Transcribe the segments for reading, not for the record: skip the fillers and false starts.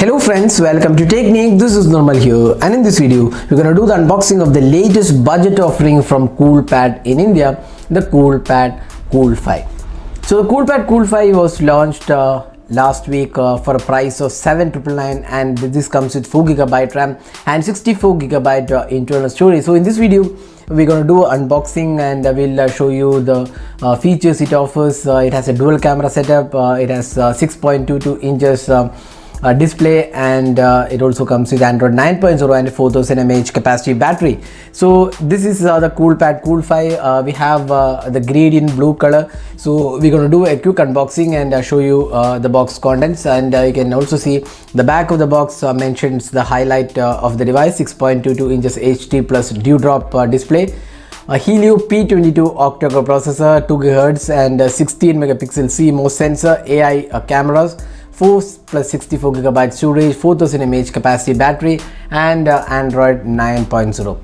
Hello friends, welcome to Technique. This is Normal here, and in this video we're going to do the unboxing of the latest budget offering from Coolpad in India, the Coolpad Cool 5. So the Coolpad Cool 5 was launched last week for a price of 7,999, and this comes with 4GB RAM and 64GB internal storage. So in this video we're going to do unboxing, and we'll show you the features it offers. It has a dual camera setup, it has 6.22 inches display, and it also comes with Android 9.0 and 4000 mAh capacity battery. So this is the Coolpad Cool 5. We have the green in blue color. So we're going to do a quick unboxing and show you the box contents, and you can also see the back of the box mentions the highlight of the device: 6.22 inches HD plus dewdrop display, a Helio P22 octa-core processor, 2 GHz and 16 megapixel CMOS sensor, AI cameras, 4 plus 64GB storage, 4000 mAh capacity battery, and Android 9.0.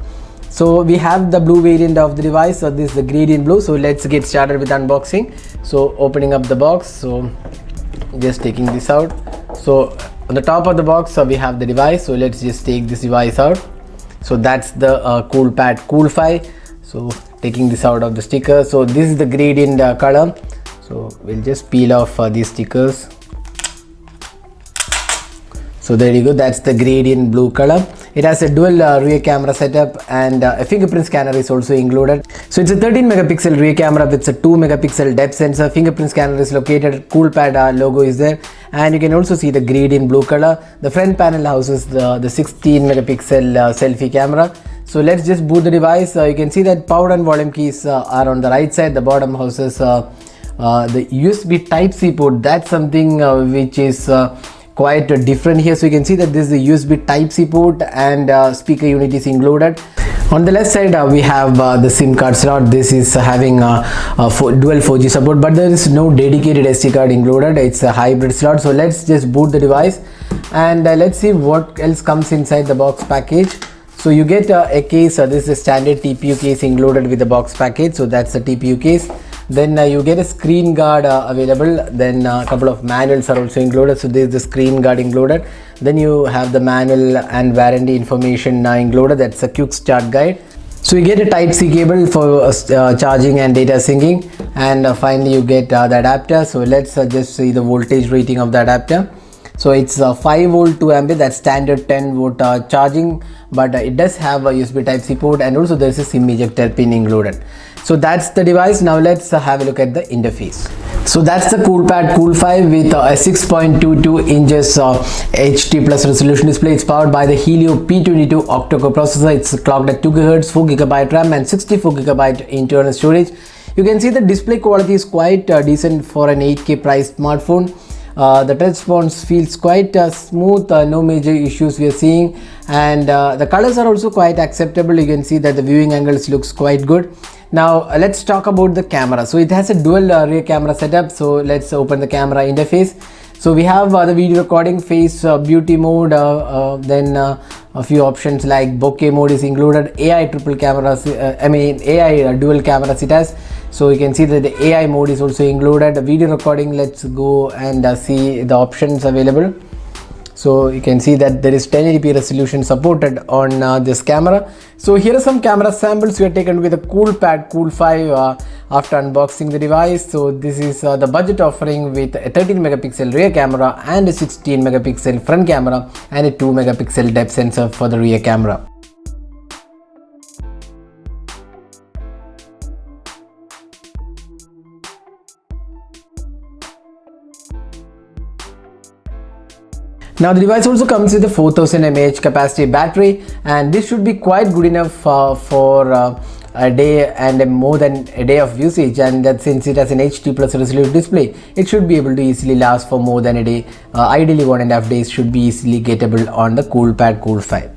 So we have the blue variant of the device. So this is the green in blue. So let's get started with unboxing. So opening up the box, so just taking this out. So on the top of the box we have the device. So let's just take this device out. So that's the Coolpad Cool 5. So taking this out of the sticker. So this is the gradient color. So we'll just peel off these stickers. So there you go, that's the gradient blue color. It has a dual rear camera setup, and a fingerprint scanner is also included. So it's a 13 megapixel rear camera with a 2 megapixel depth sensor. Fingerprint scanner is located, Coolpad logo is there, and you can also see the gradient blue color. The front panel houses the 16 megapixel selfie camera. So let's just boot the device. You can see that power and volume keys are on the right side. The bottom houses the USB Type-C port. That's something which is quite different here. So you can see that this is the USB Type-C port, and speaker unit is included. On the left side we have the SIM card slot. This is having dual 4G support, but there is no dedicated SD card included. It's a hybrid slot. So let's just boot the device, and let's see what else comes inside the box package. So you get a case. This is a standard TPU case included with the box package. So that's the TPU case. Then you get a screen guard available. Then a couple of manuals are also included. So this is the screen guard included. Then you have the manual and warranty information included. That's a quick start guide. So you get a Type-C cable for charging and data syncing, and finally you get the adapter. So let's just see the voltage rating of the adapter. So it's 5 volt 2 ampere, that's standard 10 volt charging, but it does have a USB Type-C port, and also there is a SIM ejector pin included. So that's the device. Now let's have a look at the interface. So that's the Coolpad Cool 5 with a 6.22 inches HD plus resolution display. It's powered by the Helio P22 octa-core processor. It's clocked at 2 GHz, 4GB RAM and 64GB internal storage. You can see the display quality is quite decent for an 8K priced smartphone. The touch response feels quite smooth, no major issues we are seeing, and the colors are also quite acceptable. You can see that the viewing angles looks quite good. Now let's talk about the camera. So it has a dual rear camera setup. So let's open the camera interface. So we have the video recording, face beauty mode, then a few options like bokeh mode is included, AI triple cameras, AI dual cameras it has. So you can see that the AI mode is also included. The video recording, let's go and see the options available. So you can see that there is 1080p resolution supported on this camera. So here are some camera samples we have taken with the Coolpad Cool 5 after unboxing the device. So this is the budget offering with a 13 megapixel rear camera and a 16 megapixel front camera and a 2 megapixel depth sensor for the rear camera. Now the device also comes with a 4000 mAh capacity battery, and this should be quite good enough for a day and more than a day of usage, and that since it has an HD plus resolution display, it should be able to easily last for more than a day. Ideally 1.5 days should be easily gettable on the Coolpad Cool 5.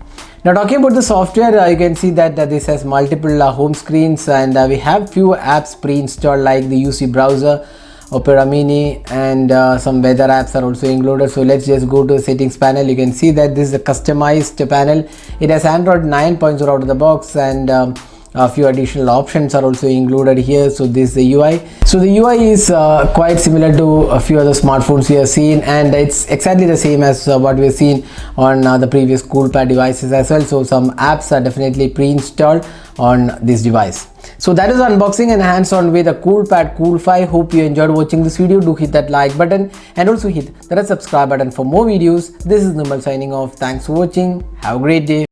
Now talking about the software, you can see that this has multiple home screens, and we have few apps pre-installed like the UC browser, Opera Mini, and some weather apps are also included. So let's just go to the settings panel. You can see that this is a customized panel. It has Android 9.0 out of the box, and A few additional options are also included here. So this is the UI. So the UI is quite similar to a few other smartphones we have seen, and it's exactly the same as what we have seen on the previous Coolpad devices as well. So some apps are definitely pre-installed on this device. So that is unboxing and hands-on with a Coolpad Cool 5. Hope you enjoyed watching this video. Do hit that like button and also hit the subscribe button for more videos. This is Numal signing off. Thanks for watching. Have a great day.